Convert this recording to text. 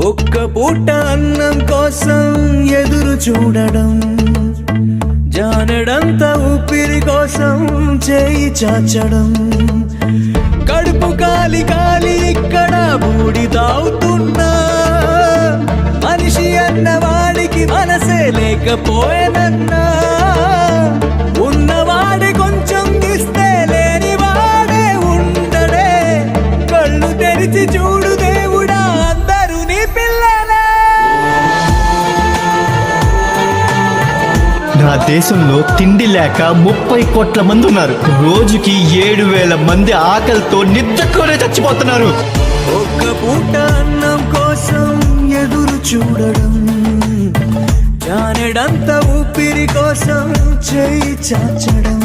ఒక్క పూట అన్నం కోసం ఎదురు చూడడం, జానడంత ఊపిరి కోసం చేయి చాచడం, కడుపు కాలి కాలి ఇక్కడ బూడి తాగుతున్నా, మనిషి అన్నవాడికి మనసే లేకపోయేనన్నా, ఉన్నవాడి కొంచెం ఇస్తే లేని వాడే ఉండడే, కళ్ళు తెరిచి చూడు దేవుడా అందరూ నీ పిల్లలే. నా దేశంలో తిండి లేక 30 కోట్ల మంది ఉన్నారు. రోజుకి 7,000 మంది ఆకలితో నిద్రలోనే చచ్చిపోతున్నారు. ఒక్క పూట అన్నం కోసం ఎదురు చూడడం, జానెడంత ఊపిరి కోసం చేయి చాచడం.